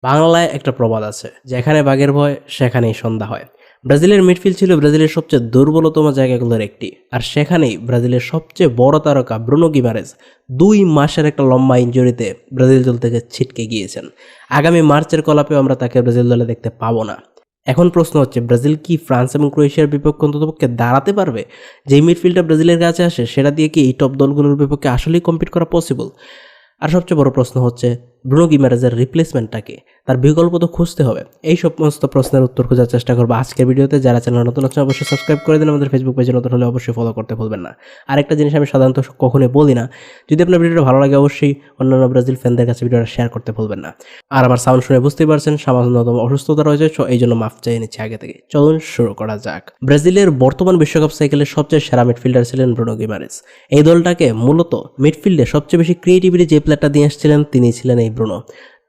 বাংলায় একটা প্রবাদ আছে, যেখানে বাঘের ভয় সেখানেই সন্ধ্যা হয়। ব্রাজিলের মিডফিল্ড ছিল ব্রাজিলের সবচেয়ে দুর্বলতম জায়গাগুলোর একটি, আর সেখানেই ব্রাজিলের সবচেয়ে বড় তারকা ব্রুনো গিমারেজ 2 মাসের একটা লম্বা ইনজুরিতে ব্রাজিল দল থেকে ছিটকে গিয়েছেন। আগামী মার্চের কলাপেও আমরা তাকে ব্রাজিল দলে দেখতে পাবো না। এখন প্রশ্ন হচ্ছে, ব্রাজিল কি ফ্রান্স এবং ক্রোয়েশিয়ার বিপক্ষে অন্ততপক্ষে দাঁড়াতে পারবে? যেই মিডফিল্ডটা ব্রাজিলের কাছে আসে সেটা দিয়ে কি এই টপ দলগুলোর বিপক্ষে আসলেই কম্পিট করা পসিবল? আর সবচেয়ে বড় প্রশ্ন হচ্ছে, ব্রুনো গিমারেজের রিপ্লেসমেন্টটাকে, তার বিকল্প তো খুঁজতে হবে। এই সমস্ত প্রশ্নের উত্তর খোঁজার চেষ্টা করবো আজকের ভিডিওতে। যারা চ্যানেল নতুন আছেন অবশ্যই সাবস্ক্রাইব করে দিন, আমাদের ফেসবুক পেজে নতুন হলে অবশ্যই ফলো করতে ভুলবেন না। আরেকটা জিনিস আমি সাধারণত কখনোই বলি না, যদি আপনার ভিডিওটা ভালো লাগে অবশ্যই অন্যান্য ব্রাজিল ফ্যানদের কাছে ভিডিওটা শেয়ার করতে ভুলবেন না। আর আমার সাউন্ড শুনে বুঝতেই পারছেন সামান্যতম অসুস্থতা রয়েছে, এই জন্য মাফ চেয়ে নিচ্ছি আগে থেকে। চলুন শুরু করা যাক। ব্রাজিলের বর্তমান বিশ্বকাপ সাইকেলের সবচেয়ে সেরা মিডফিল্ডার ছিলেন ব্রুনো গিমারেজ। এই দলটাকে মূলত মিডফিল্ডে সবচেয়ে বেশি ক্রিয়েটিভিটি যে প্লেয়ারটা দিয়ে আসছিলেন তিনি ছিলেন এই ব্রুনো।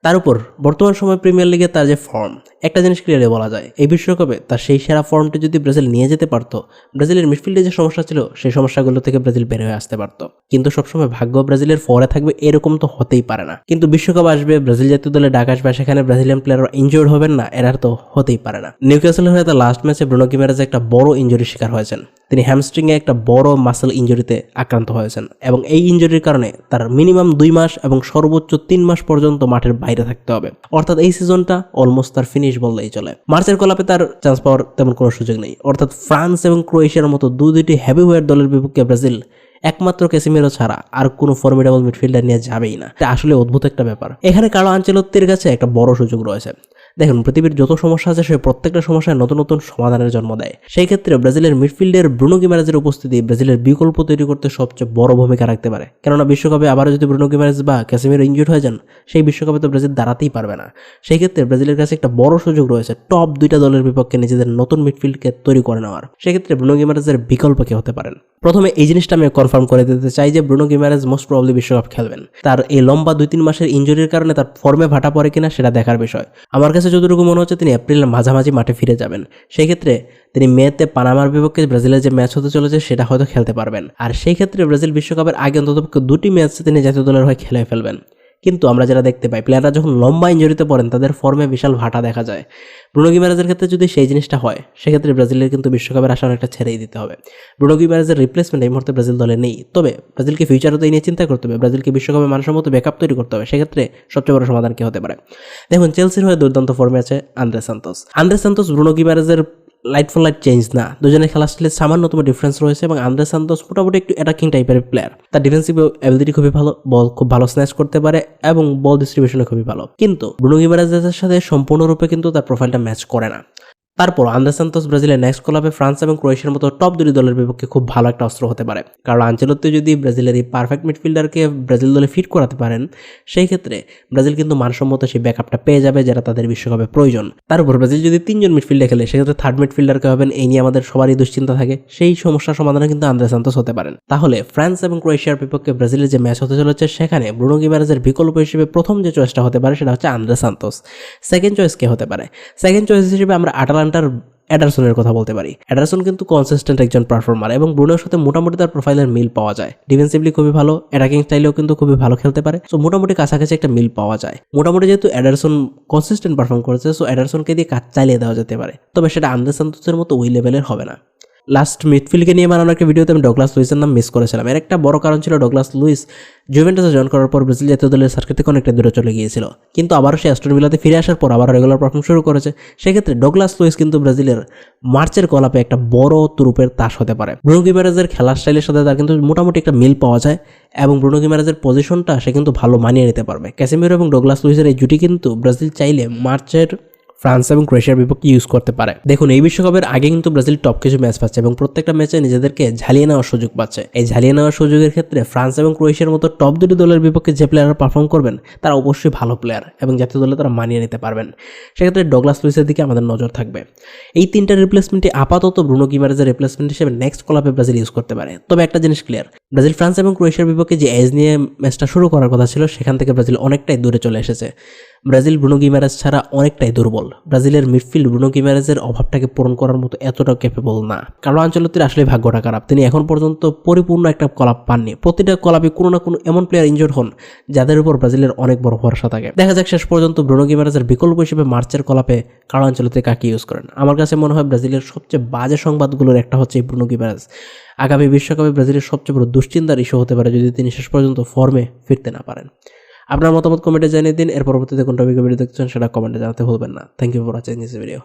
তার উপর বর্তমান সময় প্রিমিয়ার লিগে তার যে ফর্ম, একটা জিনিস ক্লিয়ারলি বলা যায়, এই বিশ্বকাপে তার সেই সেরা ফর্মটি যদি ব্রাজিল নিয়ে যেতে পারত, ব্রাজিলের মিডফিল্ডে যে সমস্যা ছিল সেই সমস্যাগুলো থেকে ব্রাজিল বের হয়ে আসতে পারত। কিন্তু সবসময় ভাগ্য ব্রাজিলের ফরে থাকবে এরকম তো হতেই পারে না। কিন্তু বিশ্বকাপ আসবে, ব্রাজিল জাতীয় দলে ডাক আসবে, সেখানে ব্রাজিলিয়ান প্লেয়াররা ইনজুর্ড হবেন না, এরা তো হতেই পারে না। নিউক্যাসলের হয়ে তার লাস্ট ম্যাচে ব্রুনো গিমারেজ একটা বড় ইনজুরির শিকার হয়েছেন। তিনি হ্যামস্ট্রিংয়ে একটা বড় মাসেল ইনজুরিতে আক্রান্ত হয়েছেন এবং এই ইনজুরির কারণে তার মিনিমাম 2 মাস এবং সর্বোচ্চ 3 মাস পর্যন্ত মাঠের বাইরে থাকতে হবে। অর্থাৎ এই সিজনটা অলমোস্ট তার ফিনিশ বললেই চলে। মার্চের কলাপে তার চান্স পাওয়ার তেমন কোনো সুযোগ নেই। অর্থাৎ ফ্রান্স এবং ক্রোয়েশিয়ার মতো দুটি হেভিওয়েট দলের বিপক্ষে ব্রাজিল একমাত্র ক্যাসিমিরো ছাড়া আর কোনো ফর্মিডেবল মিডফিল্ডার নিয়ে যাবেই না। এটা আসলে অদ্ভুত একটা ব্যাপার। এখানে কার্লো আনচেলত্তির কাছে একটা বড় সুযোগ রয়েছে। দেখুন, পৃথিবীর যত সমস্যা আছে সে প্রত্যেকটা সমস্যায় নতুন নতুন সমাধানের জন্ম দেয়। সেই ক্ষেত্রে ব্রাজিলের মিডফিল্ডের ব্রুনো গিমারেজের উপস্থিতি ব্রাজিলের বিকল্প তৈরি করতে সবচেয়ে বড় ভূমিকা রাখতে পারে। কেননা বিশ্বকাপে আবারও যদি ব্রুনো গিমারেজ বা ক্যাসিমিরো ইনজুর্ড হয়ে যান, সেই বিশ্বকাপে তো ব্রাজিল দাঁড়াতেই পারবে না। সেই ক্ষেত্রে ব্রাজিলের কাছে একটা বড় সুযোগ রয়েছে টপ 2টা দলের বিপক্ষে নিজেদের নতুন মিডফিল্ডকে তৈরি করে নেওয়ার। সেক্ষেত্রে ব্রুনো গিমারেজের বিকল্প কে হতে পারেন? প্রথমে এই জিনিসটা আমি কনফার্ম করে দিতে চাই যে ব্রুনো গিমারেজ মোস্ট প্রবাবলি বিশ্বকাপ খেলবেন। তার এই লম্বা 2-3 মাসের ইনজুরির কারণে তার ফর্মে ভাটা পড়ে কিনা সেটা দেখার বিষয়। আমার কাছে যতটুকু মনে হচ্ছে তিনি এপ্রিলের মাঝামাঝি মাঠে ফিরে যাবেন। সেই ক্ষেত্রে তিনি মেতে পানামার বিপক্ষে ব্রাজিলের যে ম্যাচ হতে চলেছে সেটা হয়তো খেলতে পারবেন। আর সেই ক্ষেত্রে ব্রাজিল বিশ্বকাপের আগে অন্ততপক্ষে 2টি ম্যাচ তিনি জাতীয় দলের হয়ে খেলে ফেলবেন। কিন্তু আমরা যারা দেখতে পাই, প্লেয়াররা যখন লম্বা ইনজুরিতে পড়েন তাদের ফর্মে বিশাল ভাটা দেখা যায়। ব্রুনো গিমারেজের ক্ষেত্রে যদি সেই জিনিসটা হয়, সেক্ষেত্রে ব্রাজিলের কিন্তু বিশ্বকাপের আশা অনেকটা ছেড়েই দিতে হবে। ব্রুনো গিমারেজের রিপ্লেসমেন্ট এই মুহূর্তে ব্রাজিল দলে নেই। তবে ব্রাজিলকে ফিউচারও তো এই নিয়ে চিন্তা করতে হবে, ব্রাজিলকে বিশ্বকাপে মানসম্মত ব্যাকআপ তৈরি করতে হবে। সেক্ষেত্রে সবচেয়ে বড় সমাধান কি হতে পারে? দেখুন, চেলসির হয়ে দুর্দান্ত ফর্মে আছে আন্দ্রে সান্তোস। ব্রুনো গিমারেজের লাইট ফর লাইট চেঞ্জ না, দুজনের খেলা স্টাইলে সামান্যতম ডিফারেন্স রয়েছে এবং আন্দ্রে সান্তোস মোটামুটি একটু অ্যাটাকিং টাইপের প্লেয়ার। তার ডিফেন্সিভ অ্যাবিলিটি খুবই ভালো, বল খুব ভালো স্ন্যাচ করতে পারে এবং বল ডিস্ট্রিবিউশনে খুবই ভালো। কিন্তু ব্রুনো গিমারেজের সাথে সম্পূর্ণরূপে কিন্তু তার প্রোফাইলটা ম্যাচ করে না। তারপর আন্দ্রে সান্তোস ব্রাজিলের নেক্সট কলাপে ফ্রান্স এবং ক্রোয়েশিয়ার মতো টপ 2 দলের বিপক্ষে খুব ভালো একটা অস্ত্র হতে পারে। কারণ আনচেলত্তি যদি ব্রাজিলের এই পারফেক্ট মিডফিল্ডারকে ব্রাজিল দলে ফিট করাতে পারেন, সেই ক্ষেত্রে ব্রাজিল কিন্তু মানসম্মত সেই ব্যাকআপটা পেয়ে যাবে যেটা তাদের বিশ্বকাপে প্রয়োজন। তার উপর ব্রাজিল যদি 3 জন মিডফিল্ডে খেলে, সেক্ষেত্রে থার্ড মিডফিল্ডারকে হবেন, এই নিয়ে আমাদের সবারই দুশ্চিন্তা থাকে। সেই সমস্যার সমাধানে কিন্তু আন্দ্রে সান্তোস হতে পারেন। তাহলে ফ্রান্স এবং ক্রোয়েশিয়ার বিপক্ষে ব্রাজিলের যে ম্যাচ হতে চলেছে সেখানে ব্রুনো গিমারেজের বিকল্প হিসেবে প্রথম যে চয়েসটা হতে পারে সেটা হচ্ছে আন্দ্রে সান্তোস। সেকেন্ড চয়েস কে হতে পারে? সেকেন্ড চয়েস হিসেবে আমরা আটালান্টার এডারসনের কথা বলতে পারি। এডারসন কিন্তু কনসিস্টেন্ট একজন পারফর্মার এবং ব্রুনোর সাথে মোটামুটি তার প্রোফাইলের মিল পাওয়া যায়। ডিফেন্সিভলি খুবই ভালো, অ্যাটাকিং স্টাইলেও কিন্তু খুবই ভালো খেলতে পারে। সো মোটামুটি কাছাকাছি একটা মিল পাওয়া যায়। মোটামুটি যেহেতু এডারসন কনসিস্টেন্ট পারফর্ম করেছে, সো এডারসনকে দিয়ে কাজ চালিয়ে দেওয়া যেতে পারে। তবে সেটা আন্দ্রে সান্তোসের মতো ওই লেভেলের হবে না। লাস্ট মিডফিল্ডকে নিয়ে বানানো একটা ভিডিওতে আমি ডগলাস লুইসের নাম মিস করেছিলাম। এর একটা বড় কারণ ছিল ডগলাস লুইস জুভেন্টাসে জয়েন করার পর ব্রাজিল জাতীয় দলের সার্কিট থেকে অনেকটা দূরে চলে গিয়েছিল, কিন্তু আবারও সে অ্যাস্টন ভিলাতে ফিরে আসার পর আবার রেগুলার পারফর্ম শুরু করেছে। সেক্ষেত্রে ডগলাস লুইস কিন্তু ব্রাজিলের মার্চের কলাপে একটা বড় তুরুপের তাস হতে পারে। ব্রুনো গিমারেজের খেলার স্টাইলের সাথে তার কিন্তু মোটামুটি একটা মিল পাওয়া যায় এবং ব্রুনো গিমারেজের পজিশনটা সে কিন্তু ভালো মানিয়ে নিতে পারবে। ক্যাসিমিরো এবং ডগলাস লুইসের এই জুটি কিন্তু ব্রাজিল চাইলে মার্চের ফ্রান্স এবং ক্রোয়েশিয়ার বিপক্ষে ইউজ করতে পারে। দেখুন, এই বিশ্বকাপের আগে কিন্তু ব্রাজিল টপ কিছু ম্যাচ পাচ্ছে এবং প্রত্যেকটা ম্যাচে নিজেদেরকে ঝালিয়ে নেওয়ার সুযোগ পাচ্ছে। এই ঝালিয়ে নেওয়ার সুযোগের ক্ষেত্রে ফ্রান্স এবং ক্রোয়েশিয়ার মতো টপ 2 দলের বিপক্ষে যে প্লেয়াররা পারফর্ম করবেন তারা অবশ্যই ভালো প্লেয়ার এবং জাতীয় দলে তারা মানিয়ে নিতে পারবেন। সেক্ষেত্রে ডগলাস লুইসের দিকে আমাদের নজর থাকবে। এই 3টা রিপ্লেসমেন্টে আপাতত ব্রুনো গিমারেজের রিপ্লেসমেন্ট হিসেবে নেক্সট কলাপে ব্রাজিল ইউজ করতে পারে। তবে একটা জিনিস ক্লিয়ার, ব্রাজিল ফ্রান্স এবং ক্রোয়েশিয়ার বিপক্ষে যে এজ নিয়ে ম্যাচটা শুরু করার কথা ছিল সেখান থেকে ব্রাজিল অনেকটাই দূরে চলে এসেছে। ব্রাজিল ব্রুনো গিমারেজ ছাড়া অনেকটাই দুর্বল। ব্রাজিলের মিডফিল্ড ব্রুনো গিমারেজের অভাবটাকে পূরণ করার মতো এতটাও ক্যাপেবল না। কার্লো আনচেলত্তির আসলে ভাগ্যটা খারাপ, তিনি এখন পর্যন্ত পরিপূর্ণ একটা কলাপ পাননি। প্রতিটা কলাপে কোনো না কোনো এমন প্লেয়ার ইনজোর্ড হন যাদের উপর ব্রাজিলের অনেক বড় ভরসা থাকে। দেখা যাক শেষ পর্যন্ত ব্রুনো গিমারেজের বিকল্প হিসেবে মার্চের কলাপে কার্লো আনচেলত্তি কাকে ইউজ করেন। আমার কাছে মনে হয় ব্রাজিলের সবচেয়ে বাজে সংবাদগুলোর একটা হচ্ছে এই ব্রুনো গিমারেজ। আগামী বিশ্বকাপে ব্রাজিলের সবচেয়ে বড় দুশ্চিন্তার ইস্যু হতে পারে যদি তিনি শেষ পর্যন্ত ফর্মে ফিরতে না পারেন। আপনার মতামত কমেন্টে জানিয়ে দিন। এর পরবর্তীতে কোন টপিকে ভিডিও দেখছেন সেটা কমেন্টে জানাতে ভুলবেন না। Thank you for watching this video.